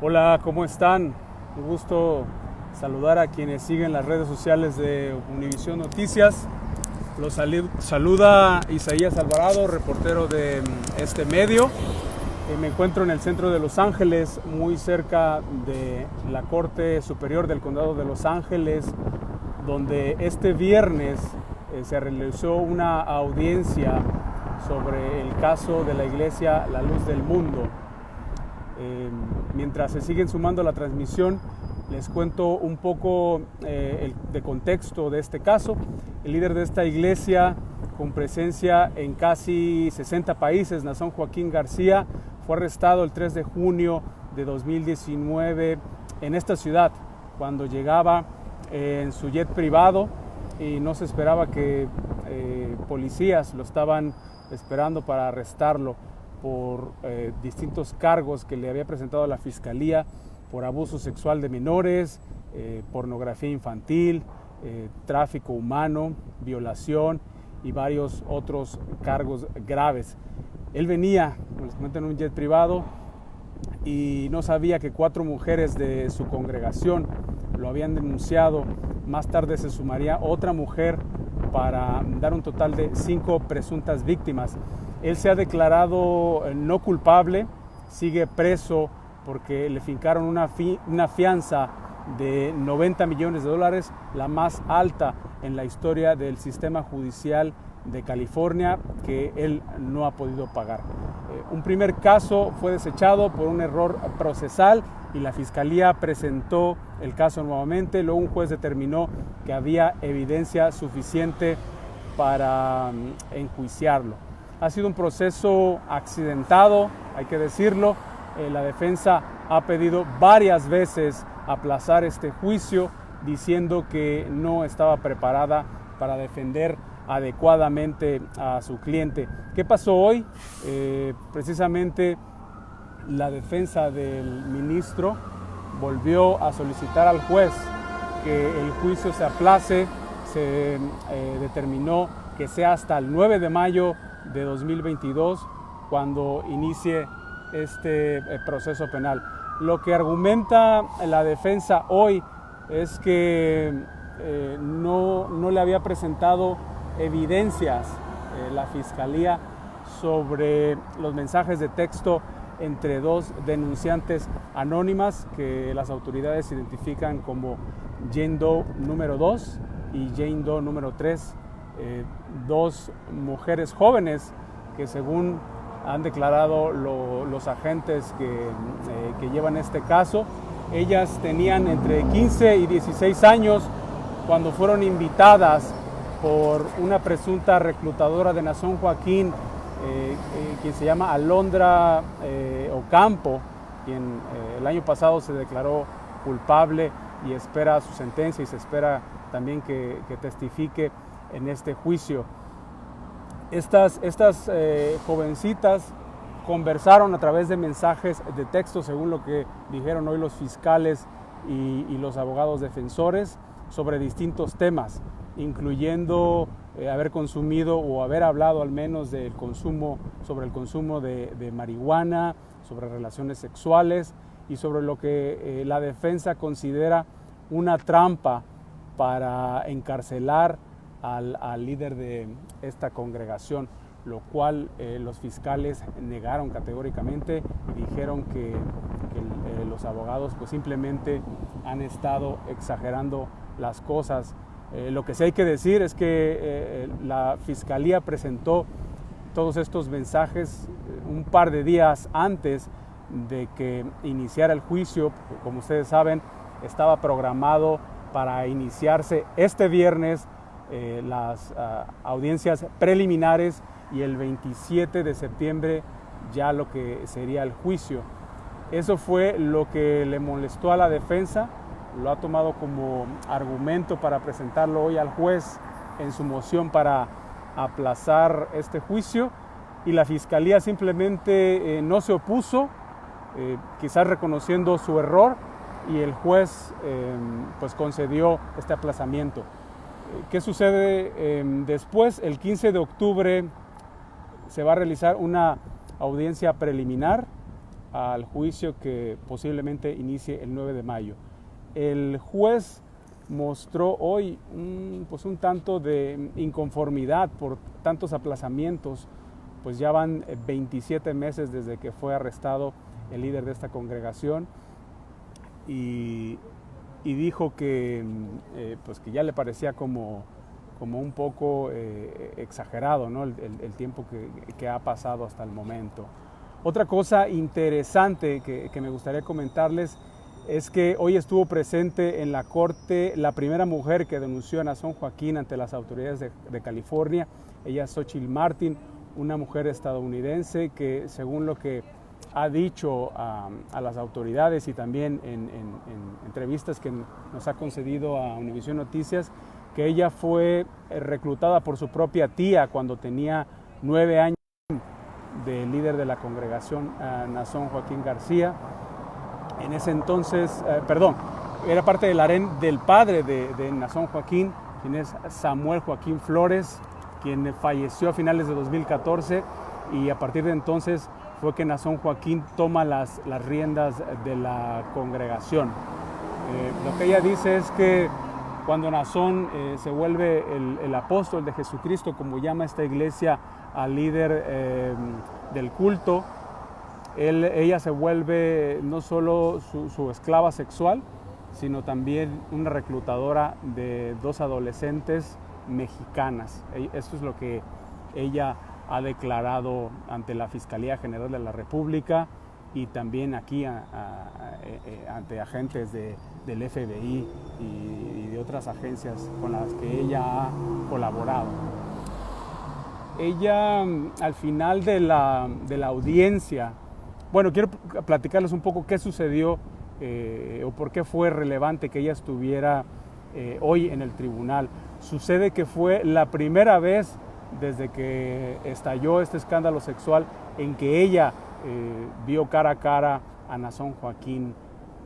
Hola, ¿cómo están? Un gusto saludar a quienes siguen las redes sociales de Univisión Noticias. Los saluda Isaías Alvarado, reportero de este medio. Me encuentro en el centro de Los Ángeles, muy cerca de la Corte Superior del Condado de Los Ángeles, donde este viernes se realizó una audiencia sobre el caso de la iglesia La Luz del Mundo. Mientras se siguen sumando a la transmisión, les cuento un poco de contexto de este caso. El líder de esta iglesia, con presencia en casi 60 países, Naasón Joaquín García, fue arrestado el 3 de junio de 2019 en esta ciudad, cuando llegaba en su jet privado, y no se esperaba que policías lo estaban esperando para arrestarlo por distintos cargos que le había presentado la Fiscalía por abuso sexual de menores, pornografía infantil, tráfico humano, violación y varios otros cargos graves. Él venía, como les comenté, en un jet privado y no sabía que 4 mujeres de su congregación lo habían denunciado. Más tarde se sumaría otra mujer para dar un total de 5 presuntas víctimas. Él se ha declarado no culpable, sigue preso porque le fincaron una fianza de $90 millones, la más alta en la historia del sistema judicial de California, que él no ha podido pagar. Un primer caso fue desechado por un error procesal y la Fiscalía presentó el caso nuevamente. Luego un juez determinó que había evidencia suficiente para enjuiciarlo. Ha sido un proceso accidentado, hay que decirlo. La defensa ha pedido varias veces aplazar este juicio, diciendo que no estaba preparada para defender adecuadamente a su cliente. ¿Qué pasó hoy? Precisamente la defensa del ministro volvió a solicitar al juez que el juicio se aplace. Se determinó que sea hasta el 9 de mayo de 2022 cuando inicie este proceso penal. Lo que argumenta la defensa hoy es que no le había presentado evidencias la Fiscalía sobre los mensajes de texto entre 2 denunciantes anónimas que las autoridades identifican como Jane Doe número 2 y Jane Doe número 3, 2 mujeres jóvenes que, según han declarado los agentes que llevan este caso, ellas tenían entre 15 y 16 años cuando fueron invitadas por una presunta reclutadora de Naasón Joaquín, quien se llama Alondra Ocampo, quien el año pasado se declaró culpable y espera su sentencia, y se espera también que testifique en este juicio. Estas jovencitas conversaron a través de mensajes de texto, según lo que dijeron hoy los fiscales y los abogados defensores, sobre distintos temas, incluyendo haber consumido o haber hablado al menos sobre el consumo de marihuana, sobre relaciones sexuales y sobre lo que la defensa considera una trampa para encarcelar al líder de esta congregación, lo cual los fiscales negaron categóricamente y dijeron que los abogados pues simplemente han estado exagerando las cosas. Lo que sí hay que decir es que la Fiscalía presentó todos estos mensajes un par de días antes de que iniciara el juicio. Como ustedes saben, estaba programado para iniciarse este viernes las audiencias preliminares, y el 27 de septiembre ya lo que sería el juicio. Eso fue lo que le molestó a la defensa, lo ha tomado como argumento para presentarlo hoy al juez en su moción para aplazar este juicio, y la Fiscalía simplemente no se opuso, quizás reconociendo su error, y el juez pues concedió este aplazamiento. ¿Qué sucede después? El 15 de octubre se va a realizar una audiencia preliminar al juicio que posiblemente inicie el 9 de mayo. El juez mostró hoy pues un tanto de inconformidad por tantos aplazamientos, pues ya van 27 meses desde que fue arrestado el líder de esta congregación, y dijo que, pues que ya le parecía como un poco exagerado, ¿no? el tiempo que ha pasado hasta el momento. Otra cosa interesante que me gustaría comentarles es que hoy estuvo presente en la corte la primera mujer que denunció a Naasón Joaquín ante las autoridades de California. Ella es Xochitl Martin, una mujer estadounidense que, según lo que ha dicho a las autoridades y también en entrevistas que nos ha concedido a Univisión Noticias, que ella fue reclutada por su propia tía cuando tenía 9 años, de líder de la congregación Naasón Joaquín García. En ese entonces, era parte del harén del padre de Naasón Joaquín, quien es Samuel Joaquín Flores, quien falleció a finales de 2014, y a partir de entonces fue que Naasón Joaquín toma las riendas de la congregación. Lo que ella dice es que cuando Naasón se vuelve el apóstol de Jesucristo, como llama esta iglesia al líder del culto, ella se vuelve no solo su esclava sexual, sino también una reclutadora de 2 adolescentes mexicanas. Esto es lo que ella ha declarado ante la Fiscalía General de la República y también aquí ante agentes del FBI y de otras agencias con las que ella ha colaborado. Ella, al final de la audiencia, bueno, quiero platicarles un poco qué sucedió o por qué fue relevante que ella estuviera hoy en el tribunal. Sucede que fue la primera vez desde que estalló este escándalo sexual en que ella vio cara a cara a Naasón Joaquín.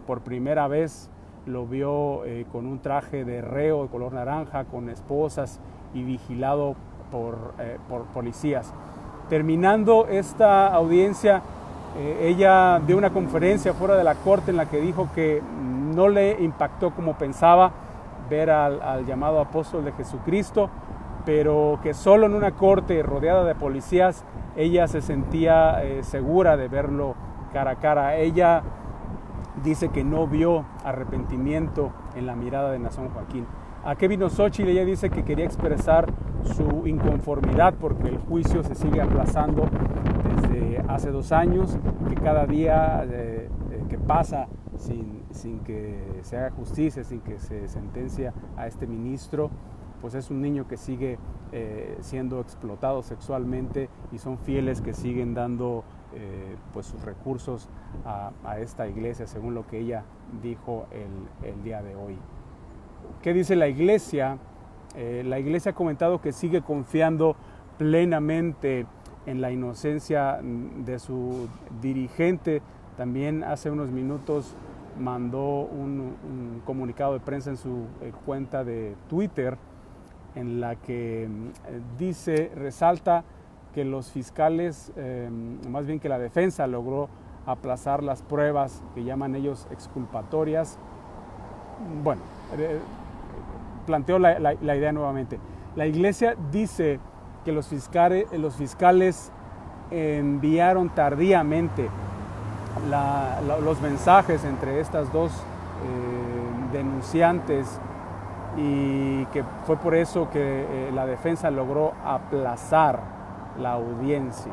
Por primera vez lo vio con un traje de reo de color naranja, con esposas y vigilado por policías. Terminando esta audiencia, ella dio una conferencia fuera de la corte en la que dijo que no le impactó como pensaba ver al llamado apóstol de Jesucristo, pero que solo en una corte rodeada de policías ella se sentía segura de verlo cara a cara. Ella dice que no vio arrepentimiento en la mirada de Naasón Joaquín. ¿A qué vino Xochitl? Ella dice que quería expresar su inconformidad porque el juicio se sigue aplazando desde hace 2 años, que cada día que pasa sin que se haga justicia, sin que se sentencia a este ministro, pues es un niño que sigue siendo explotado sexualmente, y son fieles que siguen dando pues sus recursos a esta iglesia, según lo que ella dijo el día de hoy. ¿Qué dice la iglesia? La iglesia ha comentado que sigue confiando plenamente en la inocencia de su dirigente. También hace unos minutos mandó un comunicado de prensa en su cuenta de Twitter, en la que resalta que los fiscales, más bien que la defensa, logró aplazar las pruebas que llaman ellos exculpatorias. Bueno, planteo la idea nuevamente. La iglesia dice que los fiscales enviaron tardíamente los mensajes entre estas 2 denunciantes, y que fue por eso que la defensa logró aplazar la audiencia.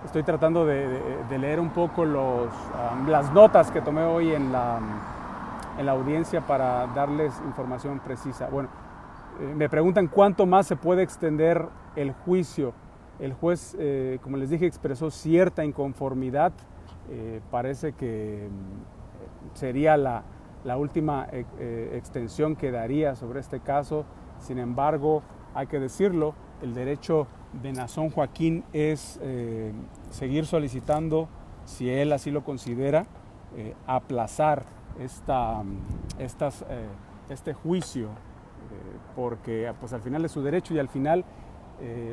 Estoy tratando de leer un poco las notas que tomé hoy en la audiencia para darles información precisa. Bueno, me preguntan cuánto más se puede extender el juicio. El juez, como les dije, expresó cierta inconformidad. Parece que sería la última extensión que daría sobre este caso. Sin embargo, hay que decirlo, el derecho de Naasón Joaquín es seguir solicitando, si él así lo considera, aplazar este juicio, porque pues al final es su derecho, y al final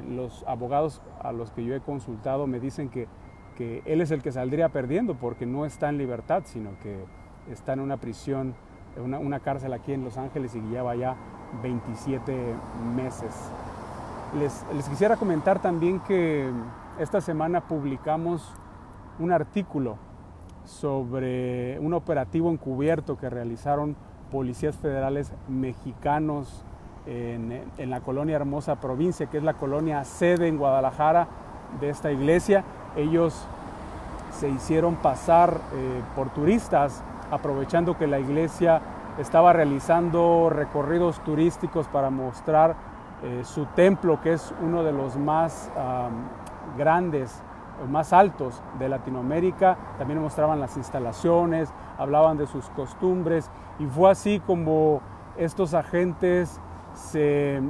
los abogados a los que yo he consultado me dicen que él es el que saldría perdiendo porque no está en libertad, sino que está en una prisión, una cárcel aquí en Los Ángeles y lleva ya 27 meses. Les quisiera comentar también que esta semana publicamos un artículo sobre un operativo encubierto que realizaron policías federales mexicanos en la colonia Hermosa Provincia, que es la colonia sede en Guadalajara de esta iglesia. Ellos se hicieron pasar por turistas, aprovechando que la iglesia estaba realizando recorridos turísticos para mostrar su templo, que es uno de los más grandes, más altos de Latinoamérica. También mostraban las instalaciones, hablaban de sus costumbres, y fue así como estos agentes se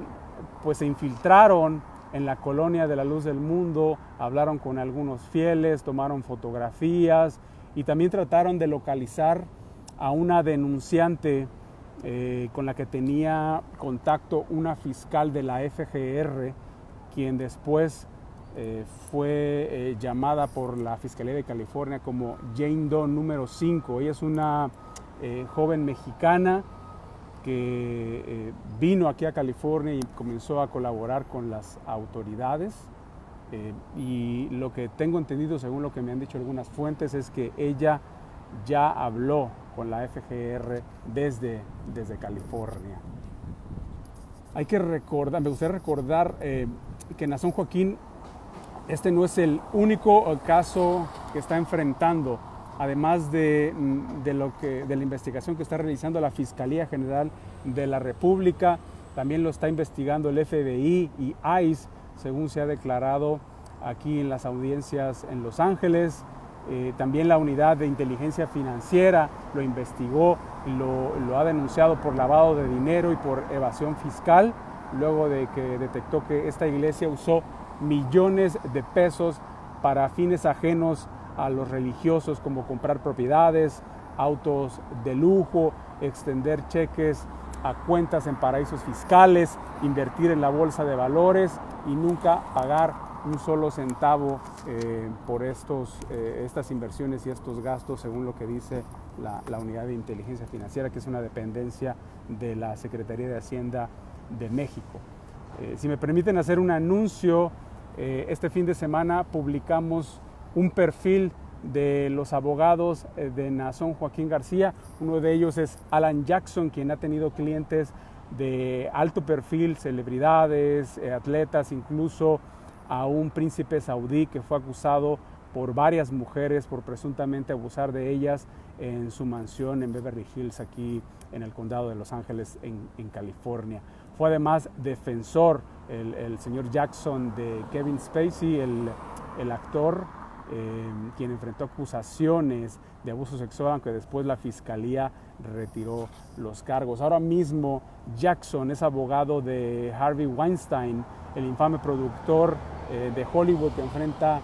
infiltraron en la colonia de la Luz del Mundo, hablaron con algunos fieles, tomaron fotografías y también trataron de localizar a una denunciante con la que tenía contacto una fiscal de la FGR, quien después fue llamada por la Fiscalía de California como Jane Doe número 5. Ella es una joven mexicana que vino aquí a California y comenzó a colaborar con las autoridades. Y lo que tengo entendido, según lo que me han dicho algunas fuentes, es que ella ya habló con la FGR desde California. Hay que recordar, me gustaría recordar que Naasón Joaquín, este no es el único caso que está enfrentando, además de la investigación que está realizando la Fiscalía General de la República. También lo está investigando el FBI y ICE, según se ha declarado aquí en las audiencias en Los Ángeles. También la Unidad de Inteligencia Financiera lo investigó, lo ha denunciado por lavado de dinero y por evasión fiscal, luego de que detectó que esta iglesia usó millones de pesos para fines ajenos a los religiosos, como comprar propiedades, autos de lujo, extender cheques a cuentas en paraísos fiscales, invertir en la bolsa de valores y nunca pagar un solo centavo por estas inversiones y estos gastos, según lo que dice la Unidad de Inteligencia Financiera, que es una dependencia de la Secretaría de Hacienda de México. Si me permiten hacer un anuncio, este fin de semana publicamos un perfil de los abogados de Naasón Joaquín García. Uno de ellos es Alan Jackson, quien ha tenido clientes de alto perfil, celebridades, atletas, incluso a un príncipe saudí que fue acusado por varias mujeres por presuntamente abusar de ellas en su mansión en Beverly Hills, aquí en el condado de Los Ángeles, en California. Fue además defensor, el señor Jackson, de Kevin Spacey, el actor, quien enfrentó acusaciones de abuso sexual, aunque después la fiscalía retiró los cargos. Ahora mismo Jackson es abogado de Harvey Weinstein, el infame productor de Hollywood, que enfrenta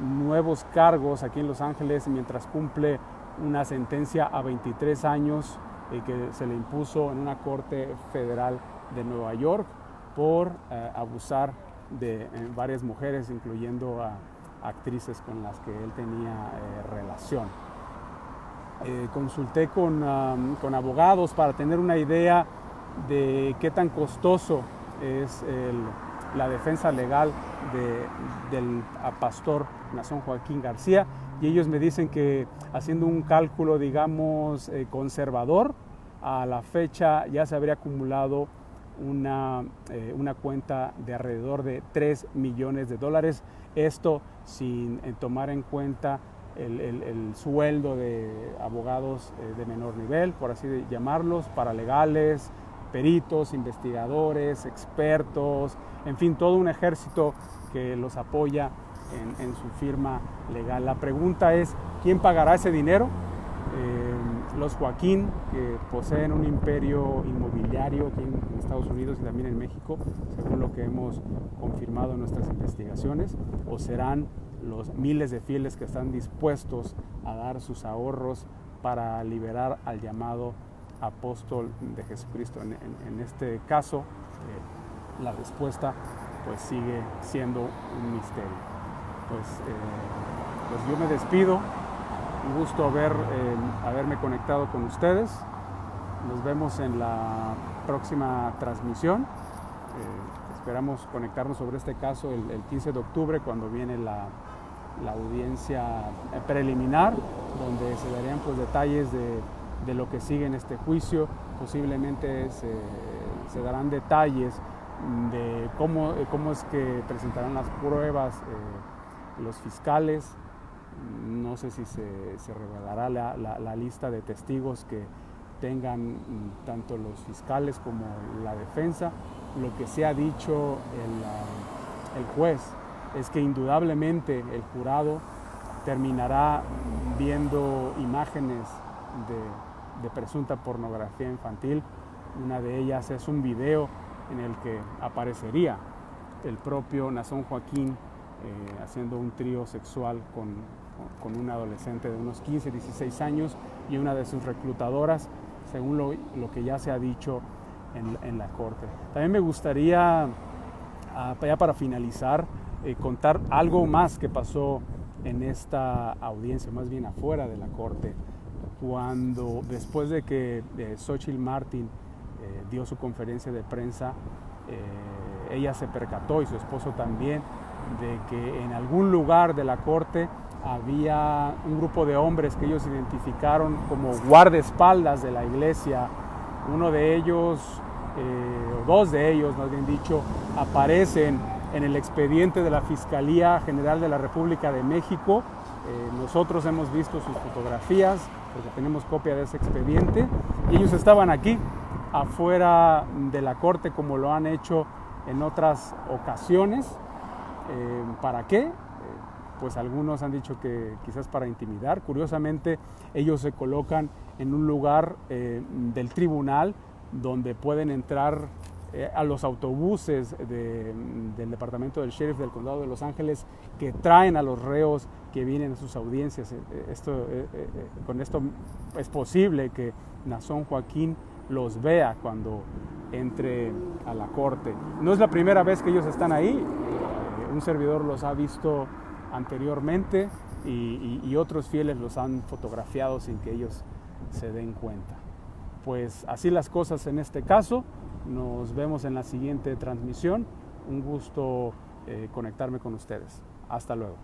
nuevos cargos aquí en Los Ángeles mientras cumple una sentencia a 23 años que se le impuso en una corte federal de Nueva York por abusar de varias mujeres, incluyendo a actrices con las que él tenía relación. Consulté con abogados para tener una idea de qué tan costoso es la defensa legal del pastor Naasón Joaquín García, y ellos me dicen que, haciendo un cálculo, digamos, conservador, a la fecha ya se habría acumulado una cuenta de alrededor de $3 millones. Esto sin tomar en cuenta el sueldo de abogados de menor nivel, por así llamarlos, paralegales, peritos, investigadores, expertos, en fin, todo un ejército que los apoya en su firma legal. La pregunta es, ¿quién pagará ese dinero? Los Joaquín, que poseen un imperio inmobiliario aquí en Estados Unidos y también en México, según lo que hemos confirmado en nuestras investigaciones, o serán los miles de fieles que están dispuestos a dar sus ahorros para liberar al llamado apóstol de Jesucristo. En este caso, la respuesta pues sigue siendo un misterio. Pues yo me despido, un gusto haberme conectado con ustedes. Nos vemos en la próxima transmisión. Esperamos conectarnos sobre este caso el 15 de octubre, cuando viene la audiencia preliminar, donde se darían pues detalles de lo que sigue en este juicio. Posiblemente se darán detalles de cómo es que presentarán las pruebas los fiscales. No sé si se revelará la lista de testigos que tengan tanto los fiscales como la defensa. Lo que se ha dicho el juez es que indudablemente el jurado terminará viendo imágenes de presunta pornografía infantil. Una de ellas es un video en el que aparecería el propio Nazón Joaquín haciendo un trío sexual con una adolescente de unos 15, 16 años y una de sus reclutadoras, según lo que ya se ha dicho en la corte. También me gustaría, ya para finalizar, contar algo más que pasó en esta audiencia, más bien afuera de la corte, cuando después de que Xóchitl Martín dio su conferencia de prensa, ella se percató, y su esposo también, de que en algún lugar de la corte había un grupo de hombres que ellos identificaron como guardaespaldas de la iglesia. Uno de ellos, o dos de ellos, más bien dicho, aparecen en el expediente de la Fiscalía General de la República de México. Nosotros hemos visto sus fotografías porque tenemos copia de ese expediente, y ellos estaban aquí afuera de la corte, como lo han hecho en otras ocasiones. ¿Para qué? Pues algunos han dicho que quizás para intimidar. Curiosamente, ellos se colocan en un lugar del tribunal donde pueden entrar a los autobuses del departamento del sheriff del condado de Los Ángeles, que traen a los reos que vienen a sus audiencias. Con esto es posible que Nazón Joaquín los vea cuando entre a la corte. No es la primera vez que ellos están ahí. Un servidor los ha visto anteriormente y otros fieles los han fotografiado sin que ellos se den cuenta. Pues así las cosas en este caso. Nos vemos en la siguiente transmisión. Un gusto conectarme con ustedes. Hasta luego.